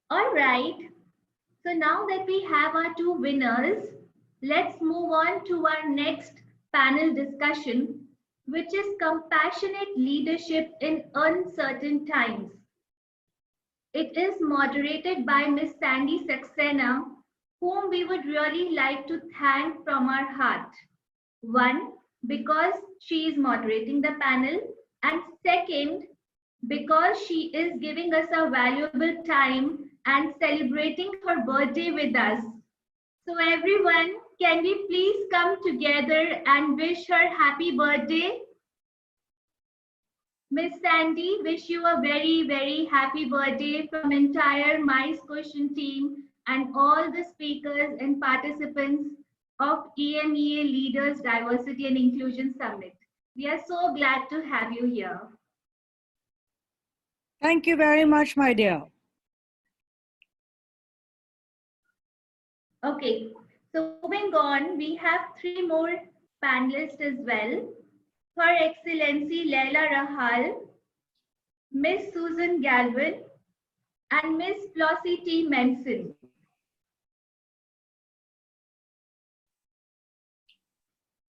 All right. So now that we have our two winners, let's move on to our next panel discussion, which is compassionate leadership in uncertain times. It is moderated by Miss Sandy Saxena, whom we would really like to thank from our heart. One, because she is moderating the panel, and second, because she is giving us a valuable time and celebrating her birthday with us. So, everyone, can we please come together and wish her happy birthday? Miss Sandy, wish you a very, very happy birthday from entire My Question team and all the speakers and participants of EMEA Leaders Diversity and Inclusion Summit. We are so glad to have you here. Thank you very much, my dear. Okay, so moving on, we have three more panelists as well. Her Excellency Leila Rahal, Miss Susan Galvin, and Miss Flossie T. Manson.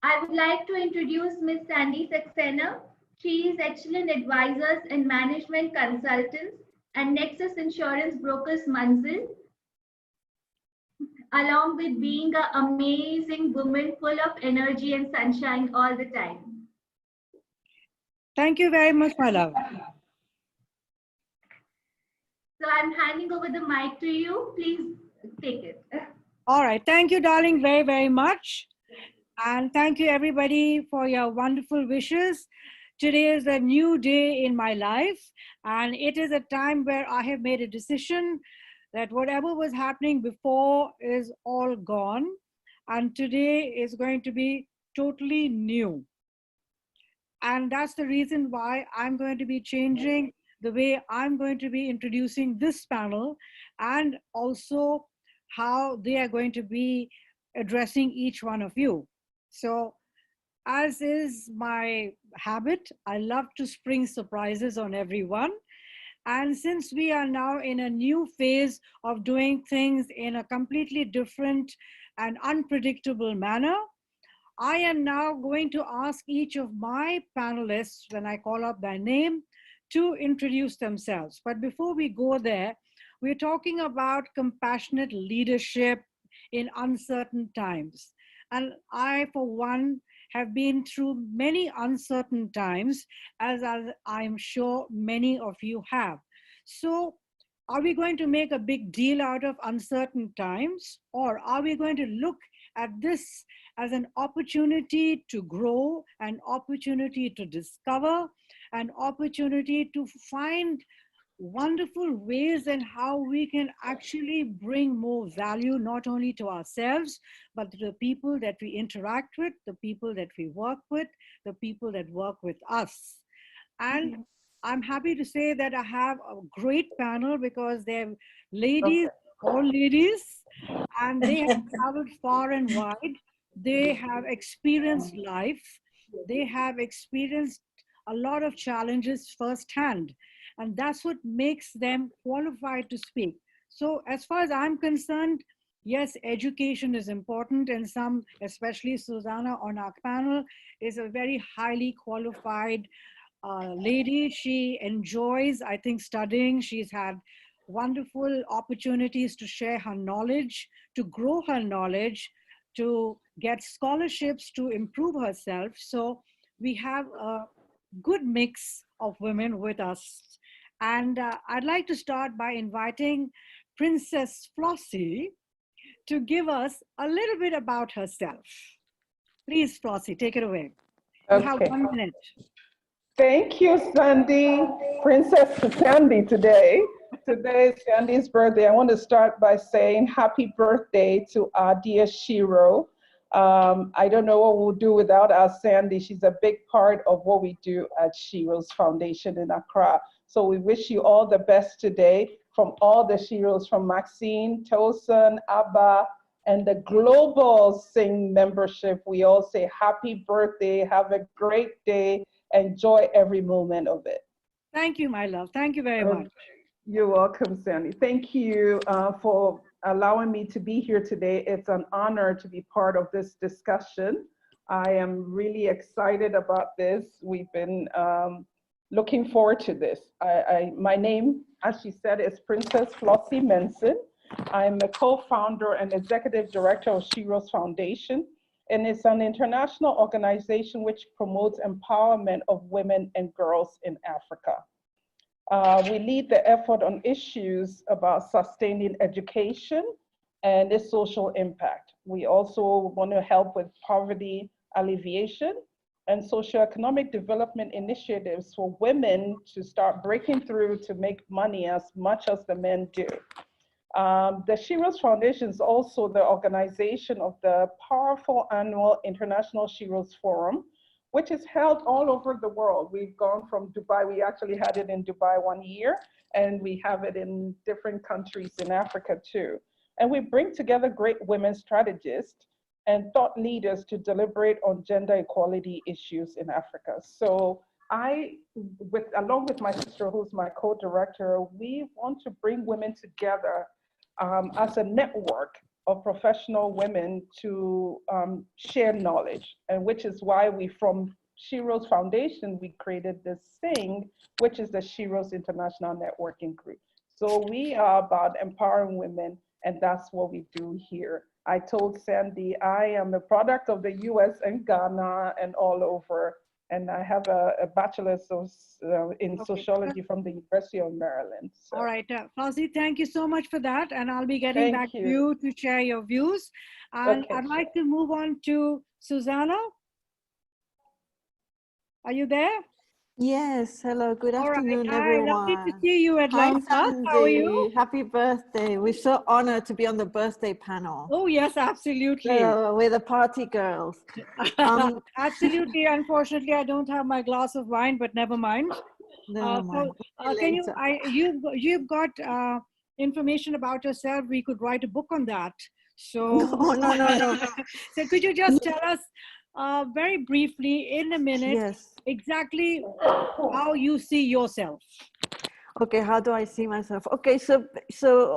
I would like to introduce Miss Sandy Saxena. She is Excellent Advisors and Management Consultants and Nexus Insurance Brokers Manzil, along with being an amazing woman full of energy and sunshine all the time. Thank you very much, my love. So I'm handing over the mic to you. Please take it. All right. Thank you, darling, very, very much. And thank you, everybody, for your wonderful wishes. Today is a new day in my life, and it is a time where I have made a decision that whatever was happening before is all gone, and today is going to be totally new. And that's the reason why I'm going to be changing the way I'm going to be introducing this panel, and also how they are going to be addressing each one of you. So, as is my habit, I love to spring surprises on everyone. And since we are now in a new phase of doing things in a completely different and unpredictable manner, I am now going to ask each of my panelists, when I call up their name, to introduce themselves. But before we go there, we're talking about compassionate leadership in uncertain times. And I, for one, have been through many uncertain times, as I'm sure many of you have. So are we going to make a big deal out of uncertain times, or are we going to look at this as an opportunity to grow, an opportunity to discover, an opportunity to find wonderful ways in how we can actually bring more value, not only to ourselves, but to the people that we interact with, the people that we work with, the people that work with us. And I'm happy to say that I have a great panel because they're ladies, all ladies, and they have traveled far and wide. They have experienced life. They have experienced a lot of challenges firsthand. And that's what makes them qualified to speak. So as far as I'm concerned, yes, education is important, and some, especially Susanna on our panel, is a very highly qualified lady. She enjoys, I think, studying. She's had wonderful opportunities to share her knowledge, to grow her knowledge, to get scholarships to improve herself. So we have a good mix of women with us. And I'd like to start by inviting Princess Flossie to give us a little bit about herself. Please, Flossie, take it away. You have 1 minute. Thank you, Sandy. Princess Sandy today. Today is Sandy's birthday. I want to start by saying happy birthday to our dear Shiro. I don't know what we'll do without our Sandy. She's a big part of what we do at Shiro's Foundation in Accra. So we wish you all the best today from all the Shiros, from Maxine, Tosin, Abba, and the global Sing membership. We all say happy birthday, have a great day, enjoy every moment of it. Thank you, my love. Thank you very much. You're welcome, Sandy. Thank you for allowing me to be here today. It's an honor to be part of this discussion. I am really excited about this. We've been looking forward to this. My name, as she said, is Princess Flossie Menson. I'm a co-founder and executive director of She Rose Foundation, and it's an international organization which promotes empowerment of women and girls in Africa. We lead the effort on issues about sustaining education and its social impact. We also want to help with poverty alleviation and socioeconomic development initiatives for women to start breaking through to make money as much as the men do. The She Rose Foundation is also the organization of the powerful annual International She Rose Forum, which is held all over the world. We've gone from Dubai. We actually had it in Dubai 1 year, and we have it in different countries in Africa too. And we bring together great women strategists and thought leaders to deliberate on gender equality issues in Africa. So along with my sister, who's my co-director, we want to bring women together as a network of professional women to share knowledge, and which is why from She Rose Foundation, we created this thing, which is the She Rose International Networking Group. So we are about empowering women, and that's what we do here. I told Sandy, I am a product of the US and Ghana and all over, and I have a bachelor's in sociology from the University of Maryland. So. All right, Flossie, thank you so much for that. And I'll be getting back to you to share your views. And I'd like to move on to Susanna. Are you there? Yes, hello, good afternoon, Hi, everyone. Lovely to see you at long last. How are you? Happy birthday. We're so honored to be on the birthday panel. Oh, yes, absolutely. We're the party girls. Absolutely. Unfortunately, I don't have my glass of wine, but never mind. You've got information about yourself. We could write a book on that. So, no. So could you just tell us very briefly in a minute, exactly how you see yourself? Okay, how do I see myself? Okay, so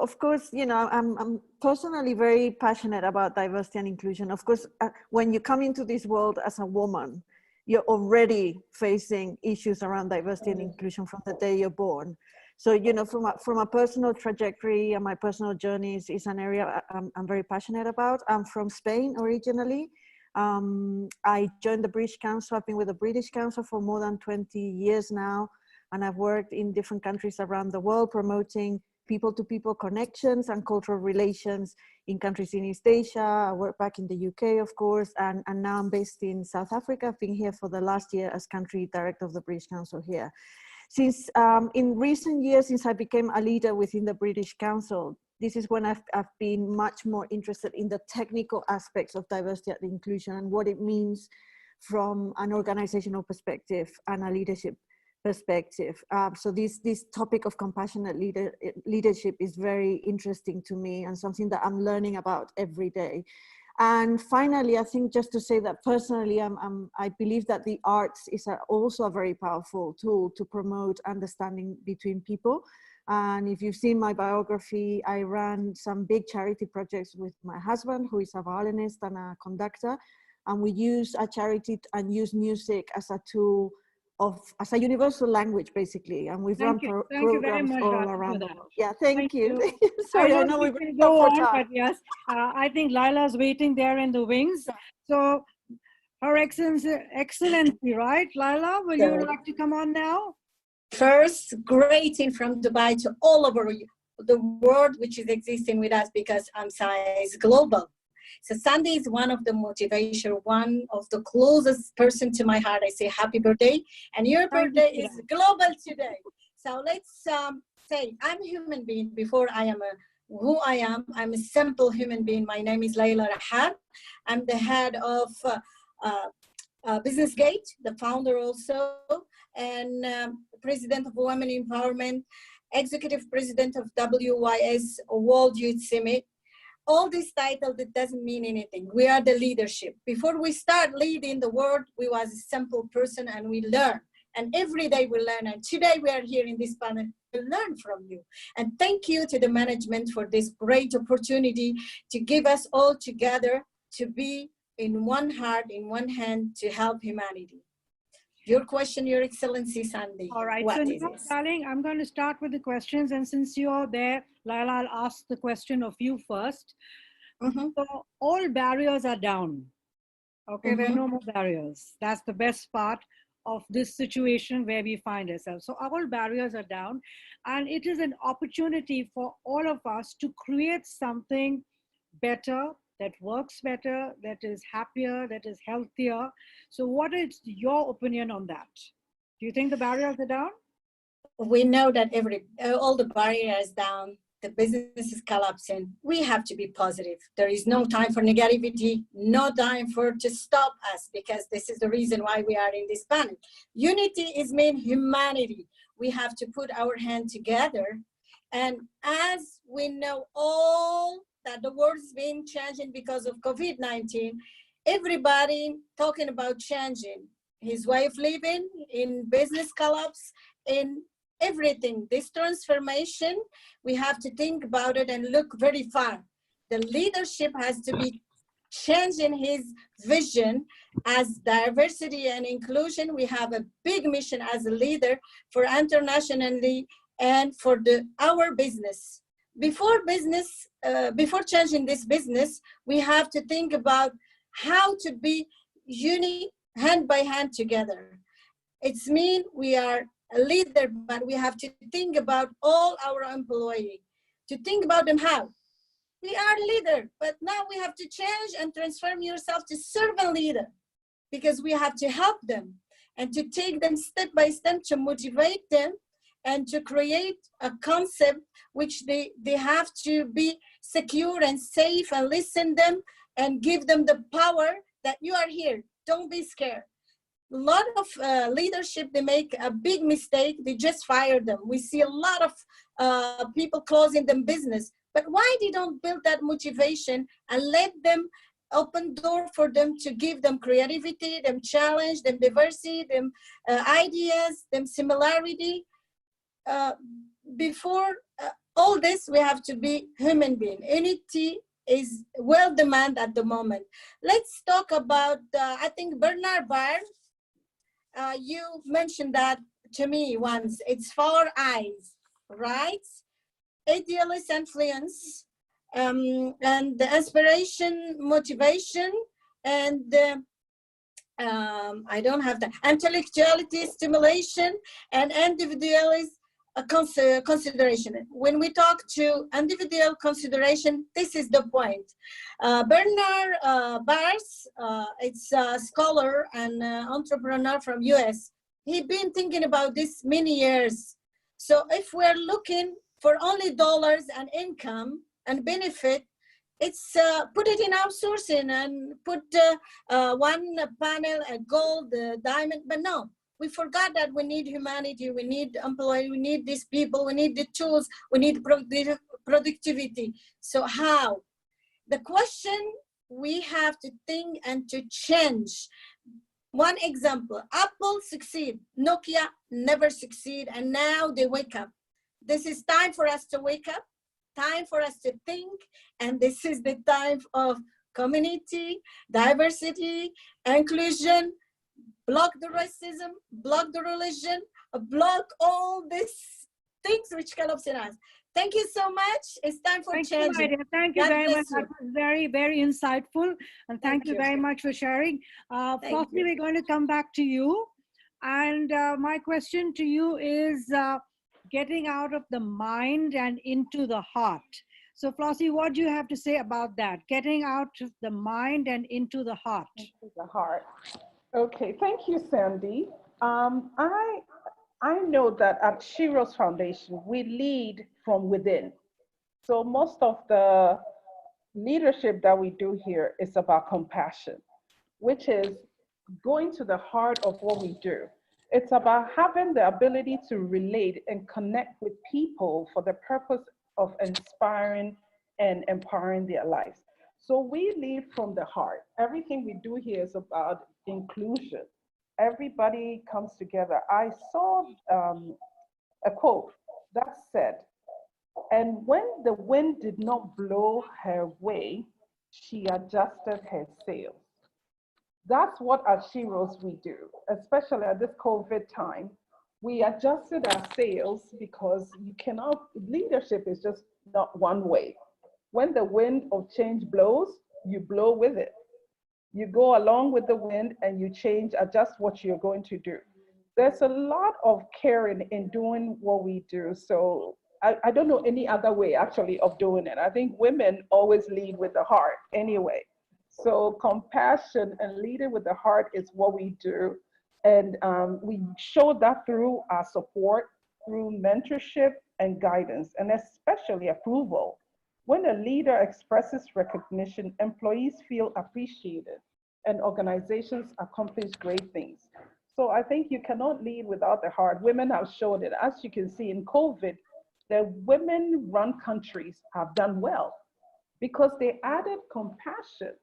of course, you know, I'm personally very passionate about diversity and inclusion. Of course, when you come into this world as a woman, you're already facing issues around diversity and inclusion from the day you're born. So, you know, from a personal trajectory and my personal journeys is an area I'm very passionate about. I'm from Spain originally. I joined the British Council. I've been with the British Council for more than 20 years now. And I've worked in different countries around the world, promoting people-to-people connections and cultural relations in countries in East Asia. I work back in the UK, of course, and now I'm based in South Africa. I've been here for the last year as country director of the British Council here. Since in recent years, since I became a leader within the British Council, this is when I've been much more interested in the technical aspects of diversity and inclusion and what it means from an organizational perspective and a leadership perspective. So this topic of compassionate leadership is very interesting to me and something that I'm learning about every day. And finally, I think just to say that personally, I believe that the arts is also a very powerful tool to promote understanding between people. And if you've seen my biography, I ran some big charity projects with my husband, who is a violinist and a conductor. And we use a charity and use music as a tool as a universal language, basically, and we've run programs all around the world. Yeah, thank you. Sorry, I know we've been go on, but yes, I think Lila's waiting there in the wings. So, Her Excellency, right, Lila? Will you like to come on now? First, greeting from Dubai to all over the world, which is existing with us because AMSA is global. So Sandy is one of the motivation, one of the closest person to my heart. I say happy birthday, and your birthday is global today. So let's say I'm a human being before I am who I am. I'm a simple human being. My name is Layla Rahab. I'm the head of Business Gate, the founder also, and president of Women Empowerment, executive president of WYS, World Youth Summit. All this title, that doesn't mean anything. We are the leadership. Before we start leading the world, we was a simple person and we learn. And every day we learn. And today we are here in this panel will learn from you. And thank you to the management for this great opportunity to give us all together to be in one heart, in one hand, to help humanity. Your question, Your Excellency, Sandy. All right. What So is now, this? darling, I'm going to start with the questions. And since you're there, Laila, I'll ask the question of you first. Mhm. So all barriers are down. Okay, there are no more barriers. That's the best part of this situation where we find ourselves. So all barriers are down, and it is an opportunity for all of us to create something better, that works better, that is happier, that is healthier. So what is your opinion on that? Do you think the barriers are down? We know that all the barriers down, the business is collapsing. We have to be positive. There is no time for negativity, no time for to stop us, because this is the reason why we are in this panel. Unity is mean humanity. We have to put our hand together. And as we know all that the world is being changing because of COVID-19, everybody talking about changing his way of living, in business collapse, in everything. This transformation, we have to think about it and look very far. The leadership has to be changing his vision as diversity and inclusion. We have a big mission as a leader for internationally and for our business. Before changing this business, we have to think about how to be hand by hand together. It's mean we are a leader, but we have to think about all our employees, to think about them how. We are leader, but now we have to change and transform yourself to servant leader, because we have to help them and to take them step by step, to motivate them and to create a concept which they have to be secure and safe, and listen them and give them the power that you are here. Don't be scared. A lot of leadership, they make a big mistake. They just fire them. We see a lot of people closing them business. But why they don't build that motivation and let them open door for them, to give them creativity, them challenge, them diversity, them ideas, them similarity. Before all this, we have to be human being. Unity is well demanded at the moment. Let's talk about, I think Bernard Baird, you mentioned that to me once. It's 4 eyes, right? Idealist influence, and the inspiration, motivation, and I don't have that. Intellectuality, stimulation, and individualist consideration. When we talk to individual consideration, this is the point. Bernard Baars, it's a scholar and entrepreneur from US. He's been thinking about this many years. So if we're looking for only dollars and income and benefit, it's put it in outsourcing and put one panel, a gold, diamond, but no. We forgot that we need humanity, we need employee, we need these people, we need the tools, we need productivity. So how? The question we have to think and to change. One example, Apple succeed, Nokia never succeed, and now they wake up. This is time for us to wake up, time for us to think, and this is the time of community, diversity, inclusion, block the racism, block the religion, block all these things which collapse in us. Thank you so much. It's time for changing. Thank you very much. That was very, very insightful. And thank you very much for sharing. Flossie, we're going to come back to you. And my question to you is getting out of the mind and into the heart. So Flossie, what do you have to say about that? Getting out of the mind and into the heart. Into the heart. Okay, thank you, Sandy. I know that at Shiro's Foundation, we lead from within. So most of the leadership that we do here is about compassion, which is going to the heart of what we do. It's about having the ability to relate and connect with people for the purpose of inspiring and empowering their lives. So we lead from the heart. Everything we do here is about inclusion. Everybody comes together. I saw a quote That said, and when the wind did not blow her way, she adjusted her sails. That's what as sheroes we do, especially at this COVID time. We adjusted our sails because you cannot, leadership is just not one way. When the wind of change blows, you blow with it. You go along with the wind and you change, adjust what you're going to do. There's a lot of caring in doing what we do. So I don't know any other way actually of doing it. I think women always lead with the heart anyway. So compassion and leading with the heart is what we do. And we show that through our support, through mentorship and guidance, and especially approval. When a leader expresses recognition, employees feel appreciated and organizations accomplish great things. So I think you cannot lead without the heart. Women have shown it. As you can see in COVID, the women-run countries have done well because they added compassion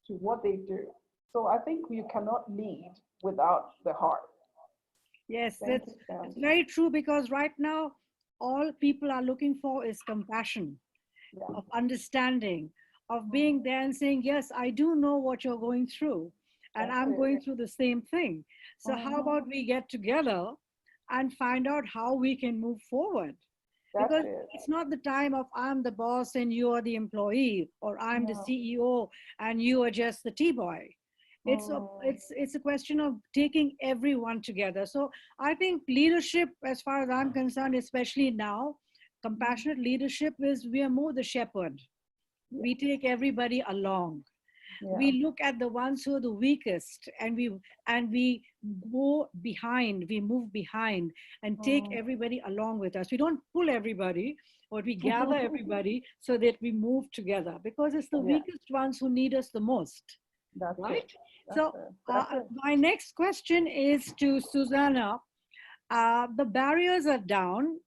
to what they do. So I think you cannot lead without the heart. Yes, Thank that's you, Sam. very true, because right now all people are looking for is compassion, Yeah. of understanding, of being there and saying, yes, I do know what you're going through, and That's I'm it. going through the same thing. So how about we get together and find out how we can move forward? That's Because it. it's not the time of I'm the boss and you are the employee, or I'm the No. CEO and you are just the T-boy. It's a question of taking everyone together. So I think leadership, as far as I'm concerned, especially now, compassionate leadership is we are more the shepherd. We take everybody along. Yeah. We look at the ones who are the weakest, and we go behind, we move behind and take everybody along with us. We don't pull everybody, but we gather everybody so that we move together, because it's the Yeah. weakest ones who need us the most. That's Right? it. That's So it. That's it. my next question is to Susanna. The barriers are down,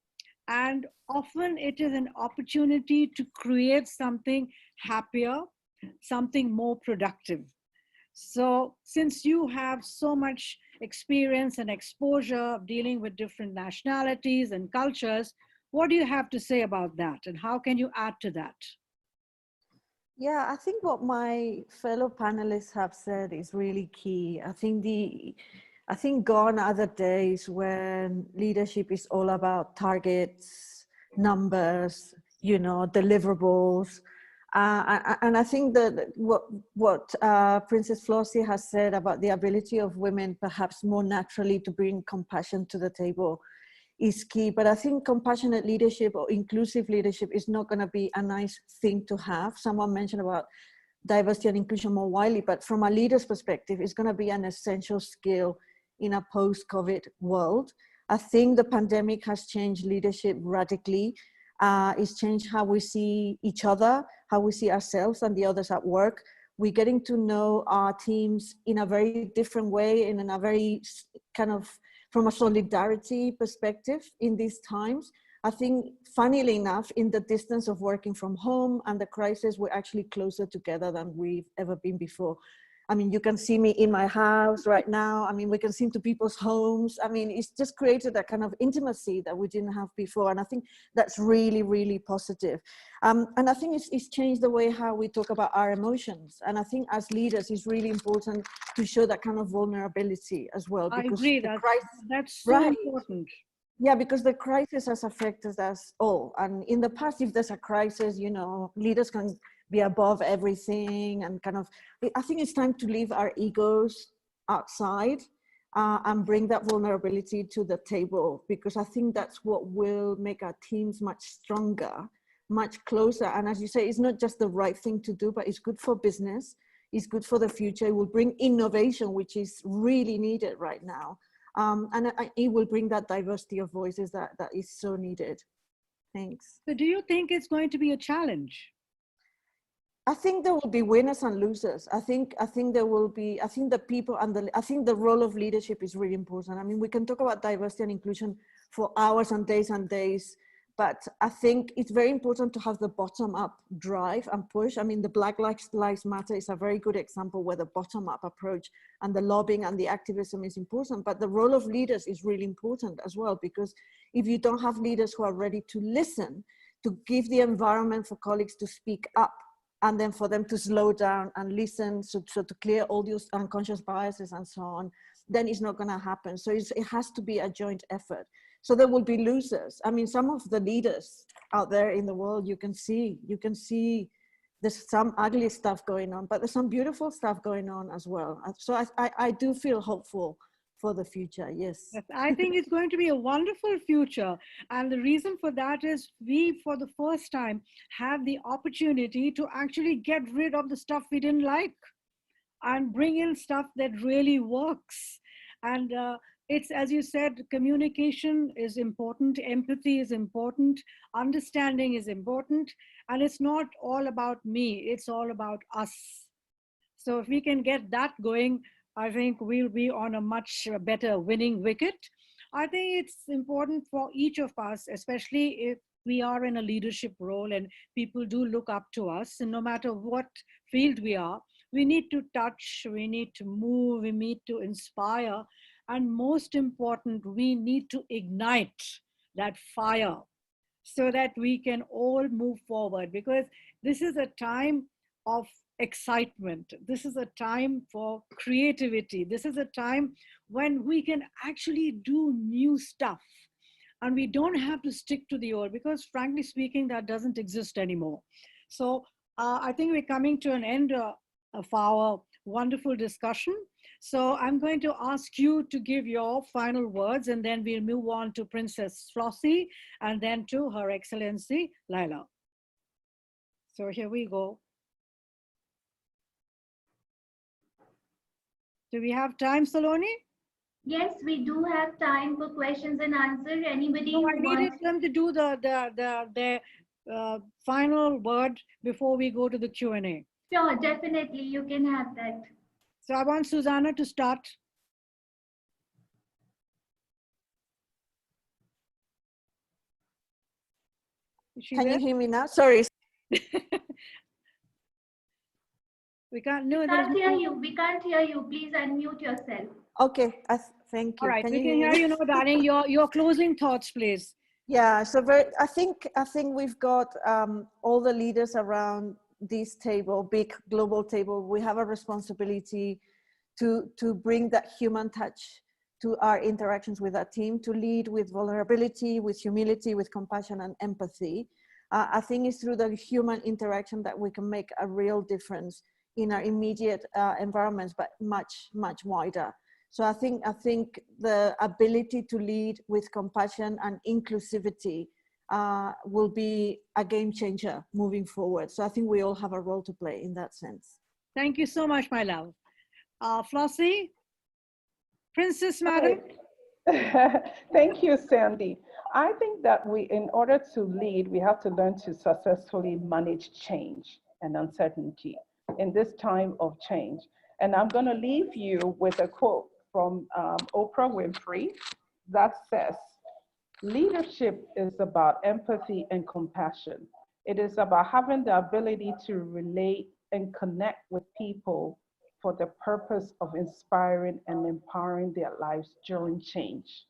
and often it is an opportunity to create something happier, something more productive. So since you have so much experience and exposure of dealing with different nationalities and cultures, what do you have to say about that, and how can you add to that? Yeah, I think what my fellow panelists have said is really key. I think gone are the days when leadership is all about targets, numbers, deliverables. And I think that what Princess Flossie has said about the ability of women perhaps more naturally to bring compassion to the table is key. But I think compassionate leadership or inclusive leadership is not going to be a nice thing to have. Someone mentioned about diversity and inclusion more widely, but from a leader's perspective, it's going to be an essential skill in a post-COVID world. I think the pandemic has changed leadership radically. It's changed how we see each other, how we see ourselves and the others at work. We're getting to know our teams in a very different way and in a very kind of from a solidarity perspective in these times. I think, funnily enough, in the distance of working from home and the crisis, we're actually closer together than we've ever been before. I mean, you can see me in my house right now. I mean, we can see into people's homes. I mean, it's just created that kind of intimacy that we didn't have before. And I think that's really, really positive. And I think it's changed the way how we talk about our emotions. And I think as leaders, it's really important to show that kind of vulnerability as well. I Because agree, that's so important. Yeah, because the crisis has affected us all. And in the past, if there's a crisis, leaders can be above everything and kind of, I think it's time to leave our egos outside and bring that vulnerability to the table, because I think that's what will make our teams much stronger, much closer. And as you say, it's not just the right thing to do, but it's good for business. It's good for the future. It will bring innovation, which is really needed right now. And it will bring that diversity of voices that is so needed. Thanks. So do you think it's going to be a challenge? I think there will be winners and losers. I think there will be, I think the people and I think the role of leadership is really important. I mean, we can talk about diversity and inclusion for hours and days, But I think it's very important to have the bottom-up drive and push. I mean, the Black Lives Matter is a very good example where the bottom-up approach and the lobbying and the activism is important, but the role of leaders is really important as well, because if you don't have leaders who are ready to listen, to give the environment for colleagues to speak up, and then for them to slow down and listen, so to clear all those unconscious biases and so on, then it's not gonna happen. So it has to be a joint effort. So there will be losers. I mean, some of the leaders out there in the world, you can see there's some ugly stuff going on, but there's some beautiful stuff going on as well. So I do feel hopeful for the future, yes. Yes, I think it's going to be a wonderful future. And the reason for that is we, for the first time, have the opportunity to actually get rid of the stuff we didn't like and bring in stuff that really works. And it's, as you said, communication is important, empathy is important, understanding is important, and it's not all about me, it's all about us. So if we can get that going, I think we'll be on a much better winning wicket. I think it's important for each of us, especially if we are in a leadership role and people do look up to us, and no matter what field we are, we need to touch, we need to move, we need to inspire, and most important, we need to ignite that fire so that we can all move forward, because this is a time of excitement. This is a time for creativity. This is a time when we can actually do new stuff and we don't have to stick to the old, because frankly speaking, that doesn't exist anymore. So I think we're coming to an end of our wonderful discussion. So I'm going to ask you to give your final words, and then we'll move on to Princess Flossie and then to Her Excellency Laila. So here we go. Do we have time, Saloni? Yes, we do have time for questions and answers. Anybody No, who I needed wants... them to do the final word before we go to the Q&A. Sure, definitely, you can have that. So I want Susanna to start. Can you hear me now? Sorry. We can't, no, We can't hear you. We can't hear you. Please unmute yourself. Okay, thank you. All right, Can we you can hear hear me? you now, darling. Your closing thoughts, please. Yeah, so I think we've got all the leaders around this table, big global table. We have a responsibility to bring that human touch to our interactions with our team, to lead with vulnerability, with humility, with compassion and empathy. I think it's through the human interaction that we can make a real difference in our immediate environments, but much, much wider. So I think the ability to lead with compassion and inclusivity will be a game changer moving forward. So I think we all have a role to play in that sense. Thank you so much, my love. Flossie, Princess Madam. Thank you, Sandy. I think that in order to lead, we have to learn to successfully manage change and uncertainty in this time of change. And I'm going to leave you with a quote from Oprah Winfrey that says, "Leadership is about empathy and compassion. It is about having the ability to relate and connect with people for the purpose of inspiring and empowering their lives during change."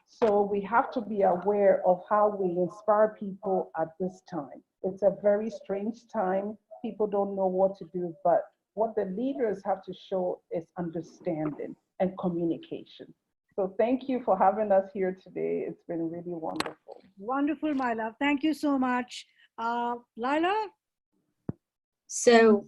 So we have to be aware of how we inspire people at this time. It's a very strange time. People don't know what to do, but what the leaders have to show is understanding and communication. So thank you for having us here today. It's been really wonderful. Wonderful, my love. Thank you so much. Laila? So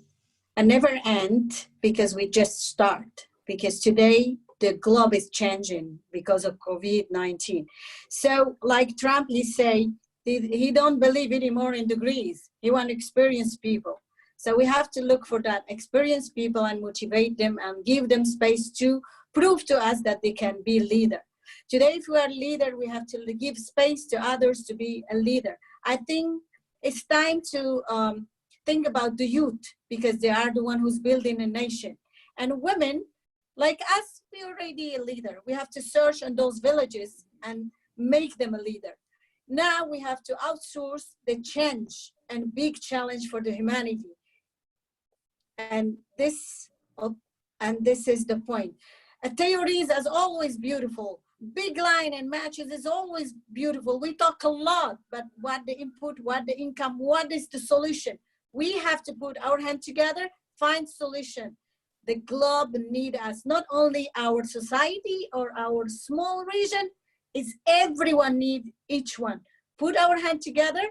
I never end because we just start, because today the globe is changing because of COVID-19. So like Trump, he say, he don't believe anymore in degrees. He want experienced people. So we have to look for that experienced people and motivate them and give them space to prove to us that they can be leader. Today, if we are leader, we have to give space to others to be a leader. I think it's time to think about the youth, because they are the one who's building a nation. And women, like us, we're already a leader. We have to search on those villages and make them a leader. Now we have to outsource the change and big challenge for the humanity. And this is the point. Theories is always beautiful. Big line and matches is always beautiful. We talk a lot, but what the input, what the income, what is the solution? We have to put our hand together, find solution. The globe need us, not only our society or our small region, it's everyone need each one. Put our hand together,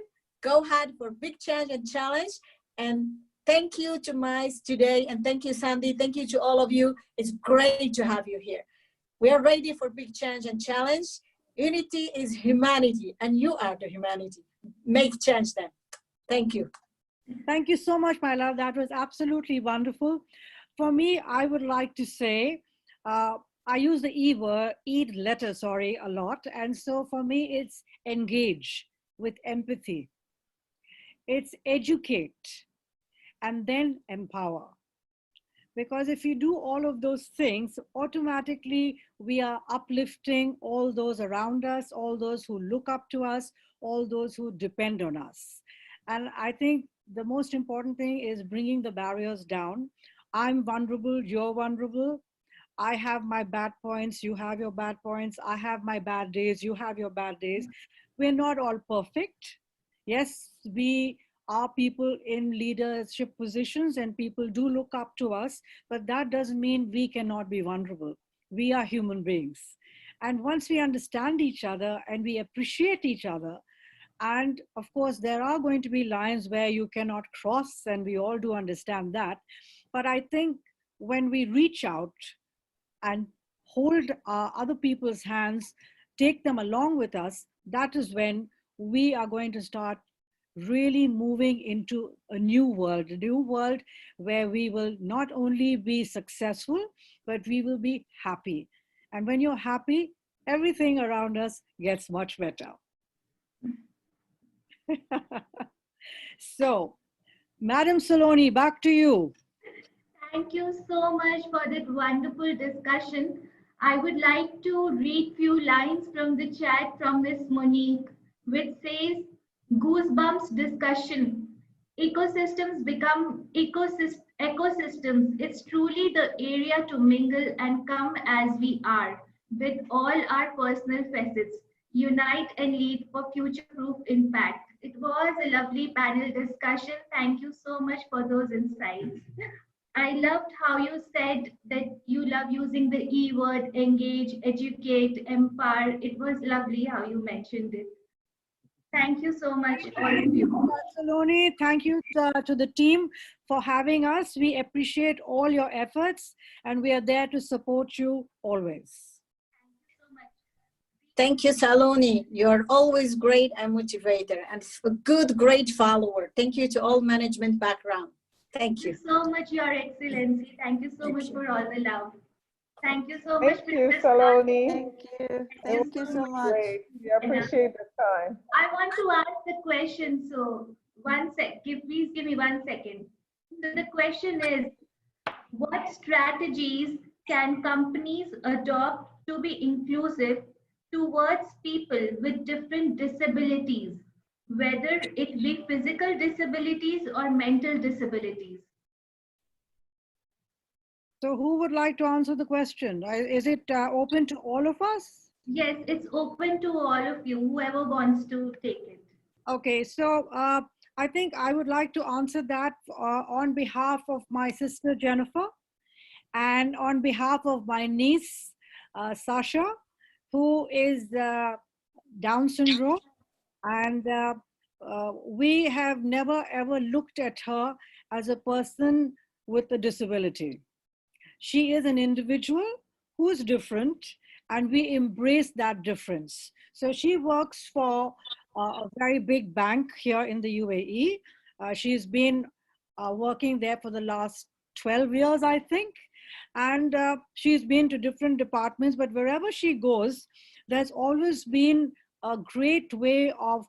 go ahead for big change and challenge. And thank you to MICE today. And thank you, Sandy. Thank you to all of you. It's great to have you here. We are ready for big change and challenge. Unity is humanity, and you are the humanity. Make change then. Thank you. Thank you so much, my love. That was absolutely wonderful. For me, I would like to say, I use the letter, a lot. And so for me, it's engage with empathy. It's educate and then empower. Because if you do all of those things, automatically we are uplifting all those around us, all those who look up to us, all those who depend on us. And I think the most important thing is bringing the barriers down. I'm vulnerable, you're vulnerable. I have my bad points, you have your bad points. I have my bad days, you have your bad days. We're not all perfect. Yes, we are people in leadership positions and people do look up to us, but that doesn't mean we cannot be vulnerable. We are human beings. And once we understand each other and we appreciate each other, and of course, there are going to be lines where you cannot cross, and we all do understand that. But I think when we reach out and hold other people's hands, take them along with us, that is when we are going to start really moving into a new world where we will not only be successful, but we will be happy. And when you're happy, everything around us gets much better. So, Madam Saloni, back to you. Thank you so much for that wonderful discussion. I would like to read few lines from the chat from Miss Monique, which says, goosebumps discussion. Ecosystems become ecosystems. It's truly the area to mingle and come as we are, with all our personal facets. Unite and lead for future-proof impact. It was a lovely panel discussion. Thank you so much for those insights. I loved how you said that you love using the E word, engage, educate, empower. It was lovely how you mentioned it. Thank you so much, all of you. Saloni, thank you to the team for having us. We appreciate all your efforts and we are there to support you always. Thank you, Saloni. You're always great and motivator and a good, great follower. Thank you to all management background. Thank you. Thank you so much, Your Excellency. Thank you so much for all the love. Thank you so much. Thank you, Saloni. Thank you. Thank you so much. Great. We appreciate the time. I want to ask the question. So please give me 1 second. So the question is, what strategies can companies adopt to be inclusive towards people with different disabilities, whether it be physical disabilities or mental disabilities? So who would like to answer the question? Is it open to all of us? Yes, it's open to all of you, whoever wants to take it. Okay, so I think I would like to answer that on behalf of my sister Jennifer and on behalf of my niece Sasha, who is Down syndrome, and we have never ever looked at her as a person with a disability. She is an individual who is different, and we embrace that difference. So she works for a very big bank here in the UAE. She's been working there for the last 12 years, I think. And she's been to different departments, but wherever she goes, there's always been a great way of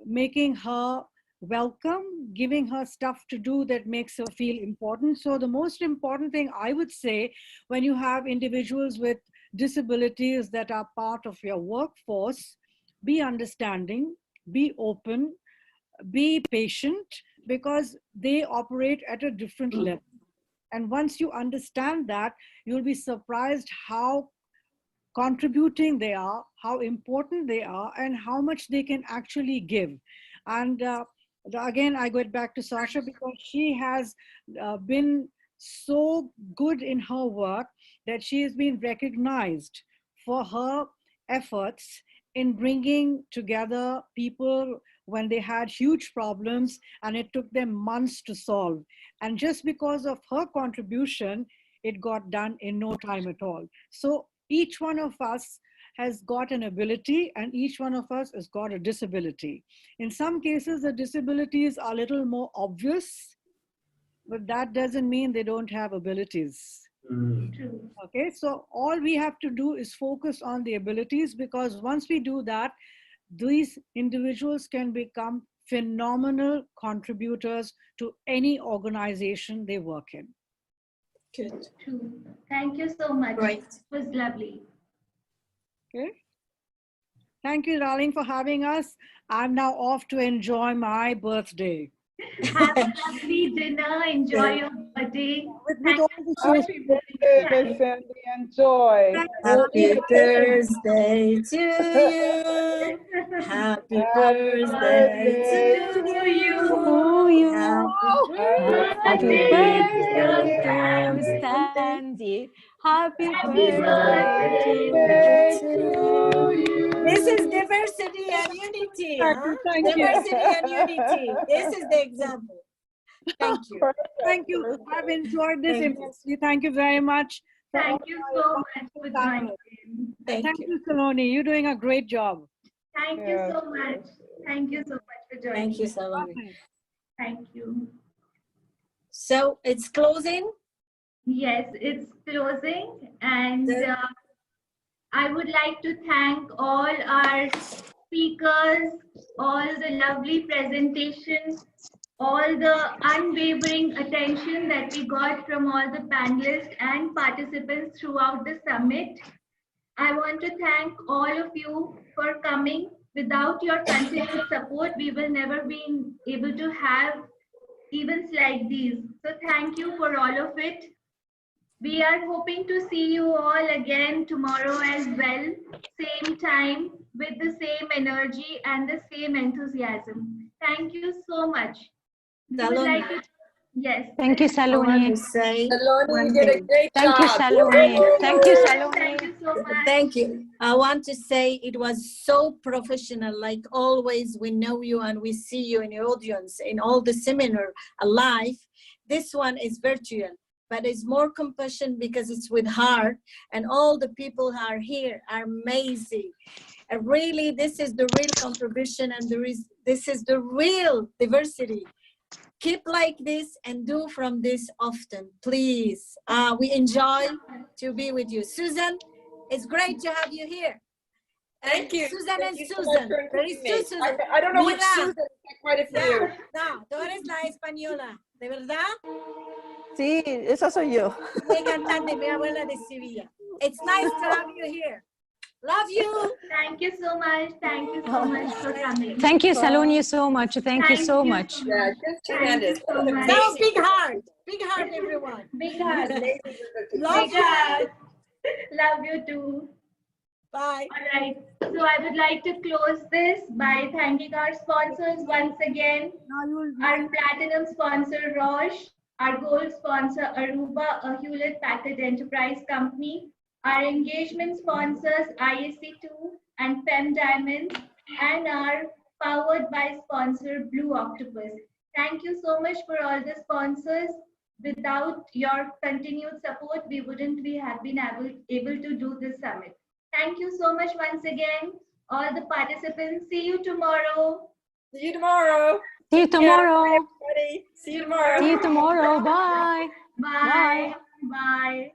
making her welcome, giving her stuff to do that makes her feel important. So the most important thing I would say, when you have individuals with disabilities that are part of your workforce, be understanding, be open, be patient, because they operate at a different level. And once you understand that, you'll be surprised how contributing they are, how important they are, and how much they can actually give. And again, I go back to Sasha because she has been so good in her work that she has been recognized for her efforts in bringing together people when they had huge problems and it took them months to solve. And just because of her contribution, it got done in no time at all. So each one of us has got an ability and each one of us has got a disability. In some cases, the disabilities are a little more obvious, but that doesn't mean they don't have abilities. True. Okay, so all we have to do is focus on the abilities, because once we do that, these individuals can become phenomenal contributors to any organization they work in. Good. True. Thank you so much. Great. It was lovely. Okay. Thank you, darling, for having us. I'm now off to enjoy my birthday. Have a lovely dinner. Enjoy your birthday. With all the social Happy birthday, Miss Sandy. Enjoy. Happy birthday to you. Happy birthday to you. Happy birthday, Happy Sandy. Happy birthday birthday to you. This is diversity and unity. Huh? Thank you. Diversity and unity. This is the example. Thank you. Thank you. I've enjoyed this Thank you. immensely. Thank you very much. for Thank all you my so wonderful much for time. joining in. Thank Thank you. you, Saloni. You're doing a great job. Thank you so much. Thank you so much for joining. Thank you, Saloni. Thank you. So it's closing. Yes, it's closing, and I would like to thank all our speakers, all the lovely presentations, all the unwavering attention that we got from all the panelists and participants throughout the summit. I want to thank all of you for coming. Without your continued support, we will never be able to have events like these. So thank you for all of it. We are hoping to see you all again tomorrow as well, same time, with the same energy and the same enthusiasm. Thank you so much. We would like to, yes. Thank you, I want to Saloni. say Saloni, one you did a thing. great Thank you, job. Saloni. Thank you, Thank Saloni. you so much. Thank you. I want to say it was so professional. Like always, we know you and we see you in the audience in all the seminar alive. This one is virtual, but it's more compassion because it's with heart, and all the people who are here are amazing. And really, this is the real contribution, and this is the real diversity. Keep like this and do from this often, please. We enjoy to be with you. Susan, it's great to have you here. Thank you. Susan Thank and you so much Susan. for There is including two me. Susan. I don't know which Mira. Susan. I quite a few. No, tú eres la española, ¿de verdad? Sí, esa soy yo. Mi cantante, mi abuela de Sevilla. It's nice to have you here. Love you. Thank you so much. Thank you so much for coming. Thank you, Saloni, so much. Thank you so much. Yeah, just tremendous. so What an much. Now, amazing, big heart, everyone. Big hug. amazing group of people. Love you. Love you too. Bye. All right. So I would like to close this by thanking our sponsors once again. Now you'll Our platinum sponsor, Roche. Our gold sponsor, Aruba, a Hewlett Packard Enterprise company. Our engagement sponsors, ISC2 and Fem Diamonds. And our powered by sponsor, Blue Octopus. Thank you so much for all the sponsors. Without your continued support, we wouldn't have been able to do this summit. Thank you so much once again, all the participants. See you tomorrow. See you tomorrow. See you Take care, tomorrow. everybody. See you tomorrow. See you tomorrow. Bye. Bye. Bye.